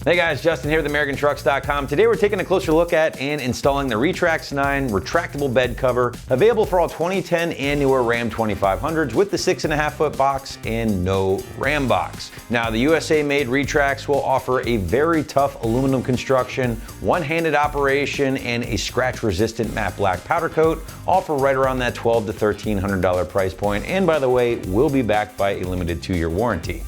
Hey guys, Justin here with AmericanTrucks.com. Today we're taking a closer look at and installing the Retrax 9 retractable bed cover, available for all 2010 and newer Ram 2500s with the 6.5 foot box and no Ram box. Now the USA made Retrax will offer a very tough aluminum construction, one-handed operation, and a scratch resistant matte black powder coat, all for right around that $1,200 to $1,300 price point, and by the way, will be backed by a limited 2-year warranty.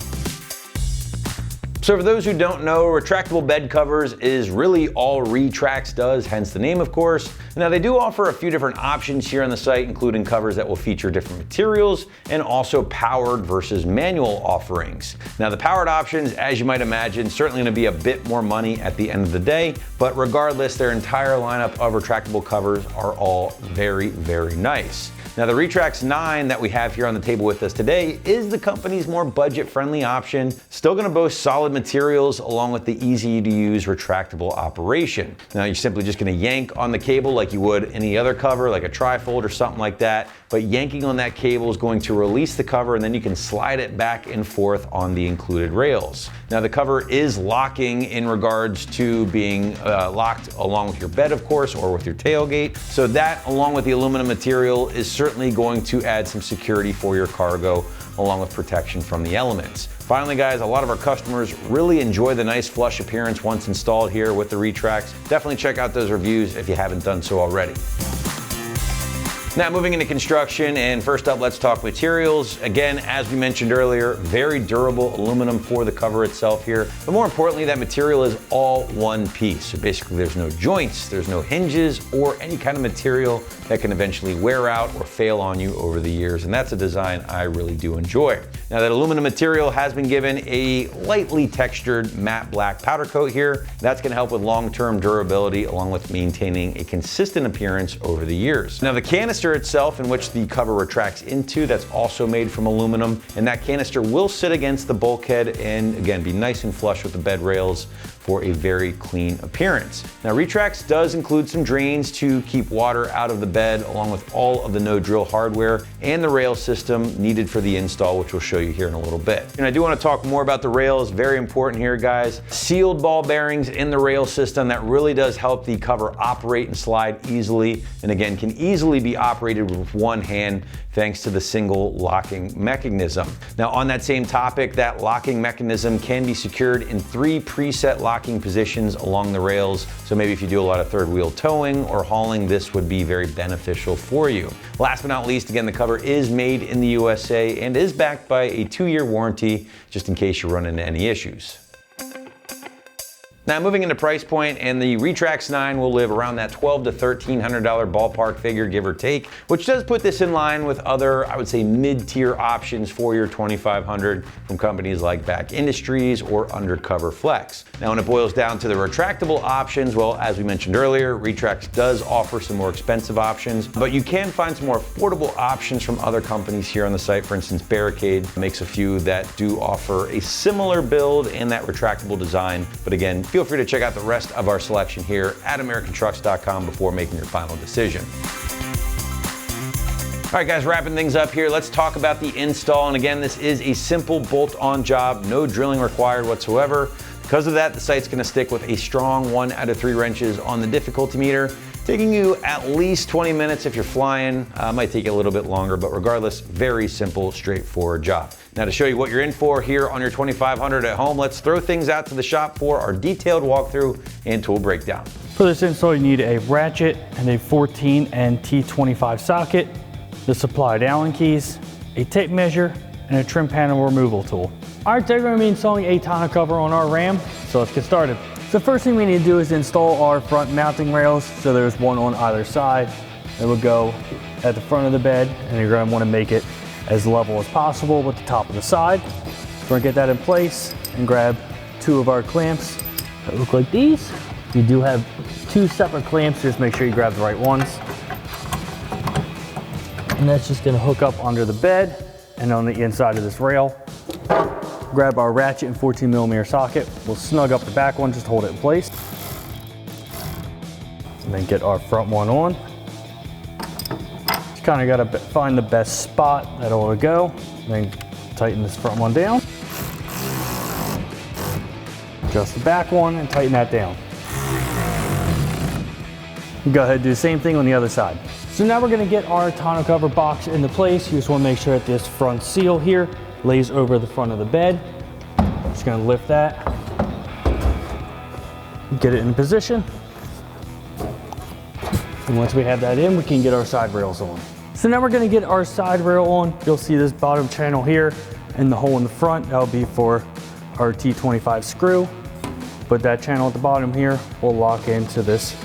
So for those who don't know, retractable bed covers is really all Retrax does, hence the name of course. Now they do offer a few different options here on the site, including covers that will feature different materials and also powered versus manual offerings. Now the powered options, as you might imagine, certainly gonna be a bit more money at the end of the day, but regardless, their entire lineup of retractable covers are all very, very nice. Now the Retrax 9 that we have here on the table with us today is the company's more budget-friendly option, still gonna boast solid materials along with the easy-to-use retractable operation. Now you're simply just gonna yank on the cable like you would any other cover, like a trifold or something like that, but yanking on that cable is going to release the cover and then you can slide it back and forth on the included rails. Now the cover is locking in regards to being locked along with your bed, of course, or with your tailgate. So that, along with the aluminum material, is certainly going to add some security for your cargo, along with protection from the elements. Finally guys, a lot of our customers really enjoy the nice flush appearance once installed here with the Retrax. Definitely check out those reviews if you haven't done so already. Now moving into construction, and first up, let's talk materials. Again, as we mentioned earlier, very durable aluminum for the cover itself here, but more importantly, that material is all one piece. So basically there's no joints, there's no hinges, or any kind of material that can eventually wear out or fail on you over the years, and that's a design I really do enjoy. Now that aluminum material has been given a lightly textured matte black powder coat here. That's gonna help with long-term durability, along with maintaining a consistent appearance over the years. Now the canister itself, in which the cover retracts into, that's also made from aluminum, and that canister will sit against the bulkhead and again be nice and flush with the bed rails for a very clean appearance. Now Retrax does include some drains to keep water out of the bed, along with all of the no drill hardware and the rail system needed for the install, which we'll show you here in a little bit. And I do want to talk more about the rails, very important here guys. Sealed ball bearings in the rail system, that really does help the cover operate and slide easily, and again can easily be operated with one hand thanks to the single locking mechanism. Now on that same topic, that locking mechanism can be secured in 3 preset locking positions along the rails. So maybe if you do a lot of third wheel towing or hauling, this would be very beneficial for you. Last but not least, again, the cover is made in the USA and is backed by a 2-year warranty, just in case you run into any issues. Now moving into price point, and the Retrax 9 will live around that $1,200 to $1,300 ballpark figure, give or take, which does put this in line with other, I would say, mid-tier options for your 2500 from companies like Back Industries or Undercover Flex. Now when it boils down to the retractable options, well, as we mentioned earlier, Retrax does offer some more expensive options, but you can find some more affordable options from other companies here on the site. For instance, Barricade makes a few that do offer a similar build and that retractable design, but again, feel free to check out the rest of our selection here at AmericanTrucks.com before making your final decision. All right guys, wrapping things up here, let's talk about the install. And again, this is a simple bolt-on job, no drilling required whatsoever. Because of that, the site's gonna stick with a strong 1 out of 3 wrenches on the difficulty meter, taking you at least 20 minutes if you're flying. Might take you a little bit longer, but regardless, very simple, straightforward job. Now to show you what you're in for here on your 2500 at home, let's throw things out to the shop for our detailed walkthrough and tool breakdown. For this install, you need a ratchet and a 14 and T25 socket, the supplied Allen keys, a tape measure, and a trim panel removal tool. All right, today we're going to be installing a tonneau cover on our Ram, so let's get started. So the first thing we need to do is install our front mounting rails. So there's one on either side that will go at the front of the bed, and you're going to want to make it as level as possible with the top of the side. We're going to get that in place and grab 2 of our clamps that look like these. You do have 2 separate clamps, just make sure you grab the right ones. And that's just going to hook up under the bed and on the inside of this rail. Grab our ratchet and 14mm socket. We'll snug up the back one, just hold it in place. And then get our front one on. Just kind of got to find the best spot that ought to go. And then tighten this front one down. Adjust the back one and tighten that down. Go ahead and do the same thing on the other side. So now we're gonna get our tonneau cover box into place. You just wanna make sure that this front seal here lays over the front of the bed. Just gonna lift that, get it in position. And once we have that in, we can get our side rails on. So now we're gonna get our side rail on. You'll see this bottom channel here and the hole in the front. That'll be for our T25 screw. But that channel at the bottom here will lock into this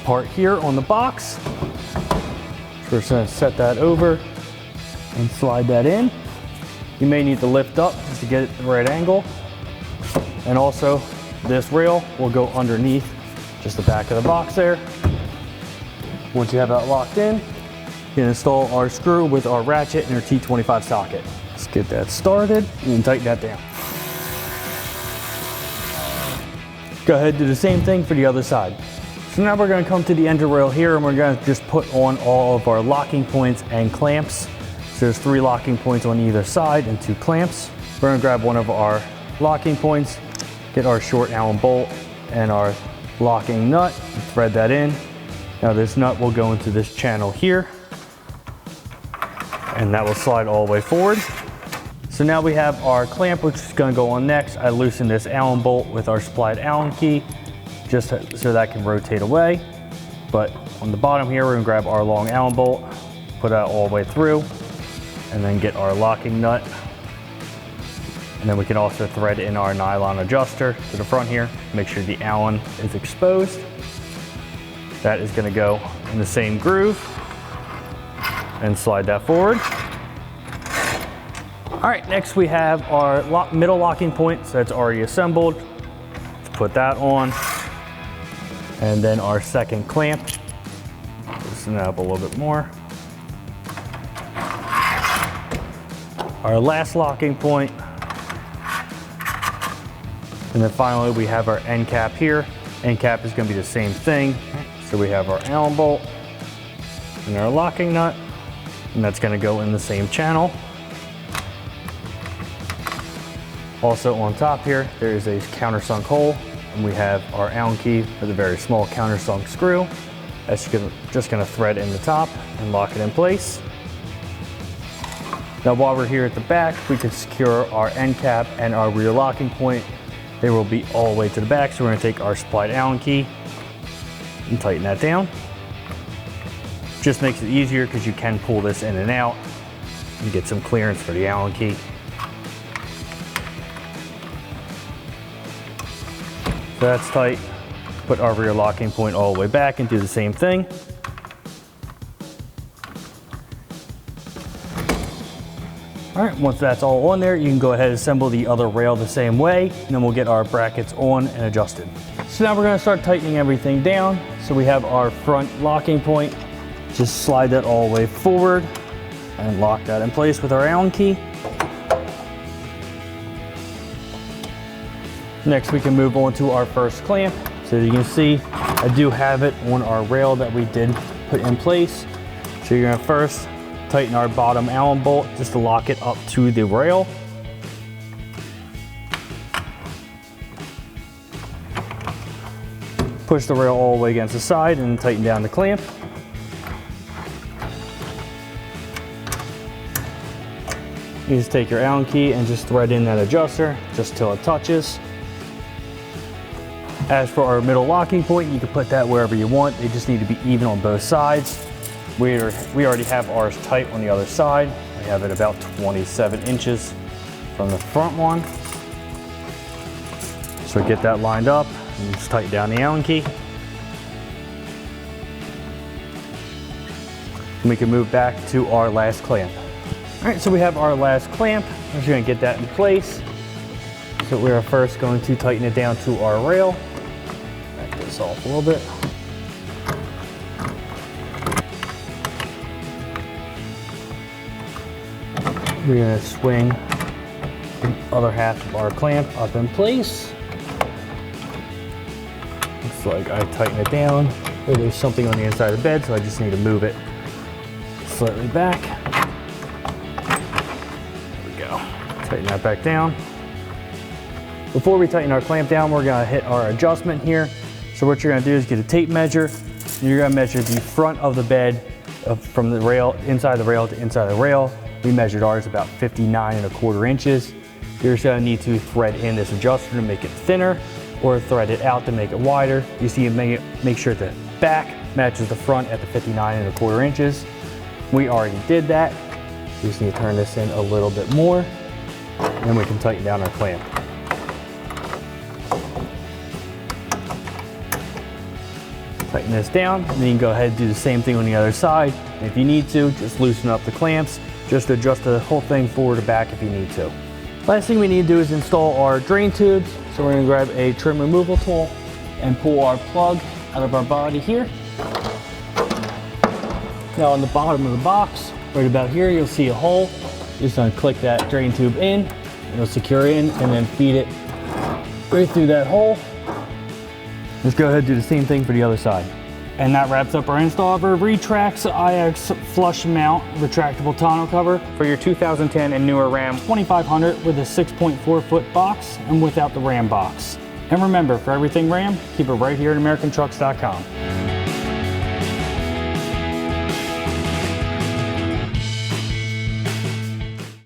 part here on the box. So we're just gonna set that over and slide that in. You may need to lift up just to get it the right angle. And also this rail will go underneath just the back of the box there. Once you have that locked in, you can install our screw with our ratchet and our T25 socket. Let's get that started and tighten that down. Go ahead and do the same thing for the other side. So now we're going to come to the end rail here and we're going to just put on all of our locking points and clamps. So there's 3 locking points on either side and 2 clamps. We're going to grab one of our locking points, get our short Allen bolt and our locking nut, and thread that in. Now this nut will go into this channel here and that will slide all the way forward. So now we have our clamp, which is going to go on next. I loosen this Allen bolt with our supplied Allen key just so that can rotate away. But on the bottom here, we're going to grab our long Allen bolt, put that all the way through, and then get our locking nut. And then we can also thread in our nylon adjuster to the front here, make sure the Allen is exposed. That is going to go in the same groove and slide that forward. All right, next we have our middle locking point, so that's already assembled. Let's put that on. And then our second clamp. Loosen that up a little bit more. Our last locking point. And then finally we have our end cap here. End cap is going to be the same thing. So we have our Allen bolt and our locking nut, and that's going to go in the same channel. Also on top here, there is a countersunk hole, and we have our Allen key with a very small countersunk screw. That's just going to thread in the top and lock it in place. Now while we're here at the back, we can secure our end cap and our rear locking point. They will be all the way to the back, so we're going to take our supplied Allen key and tighten that down. Just makes it easier because you can pull this in and out and get some clearance for the Allen key. So that's tight. Put our rear locking point all the way back and do the same thing. All right, once that's all on there, you can go ahead and assemble the other rail the same way, and then we'll get our brackets on and adjusted. So now we're gonna start tightening everything down. So we have our front locking point. Just slide that all the way forward and lock that in place with our Allen key. Next, we can move on to our first clamp. So you can see, I do have it on our rail that we did put in place. So you're gonna first tighten our bottom Allen bolt just to lock it up to the rail. Push the rail all the way against the side and tighten down the clamp. You just take your Allen key and just thread in that adjuster just till it touches. As for our middle locking point, you can put that wherever you want. They just need to be even on both sides. We already have ours tight on the other side. We have it about 27 inches from the front one. So get that lined up and just tighten down the Allen key. And we can move back to our last clamp. All right, so we have our last clamp. I'm just gonna get that in place. So we are first going to tighten it down to our rail. Back this off a little bit. We're gonna swing the other half of our clamp up in place. Looks like I tighten it down. Oh, there's something on the inside of the bed, so I just need to move it slightly back. There we go. Tighten that back down. Before we tighten our clamp down, we're gonna hit our adjustment here. So what you're gonna do is get a tape measure. You're gonna measure the front of the bed from the rail, inside the rail to inside the rail. We measured ours about 59.25 inches. You're just gonna need to thread in this adjuster to make it thinner, or thread it out to make it wider. You see, make sure the back matches the front at the 59.25 inches. We already did that. We just need to turn this in a little bit more, and then we can tighten down our clamp. Tighten this down, and then you can go ahead and do the same thing on the other side. And if you need to, just loosen up the clamps. Just adjust the whole thing forward or back if you need to. Last thing we need to do is install our drain tubes. So we're gonna grab a trim removal tool and pull our plug out of our body here. Now on the bottom of the box, right about here, you'll see a hole. You're just gonna click that drain tube in, it'll secure in, and then feed it right through that hole. Let's go ahead and do the same thing for the other side. And that wraps up our install of our Retrax IX flush mount retractable tonneau cover for your 2010 and newer Ram 2500 with a 6.4 foot box and without the Ram box. And remember, for everything Ram, keep it right here at AmericanTrucks.com.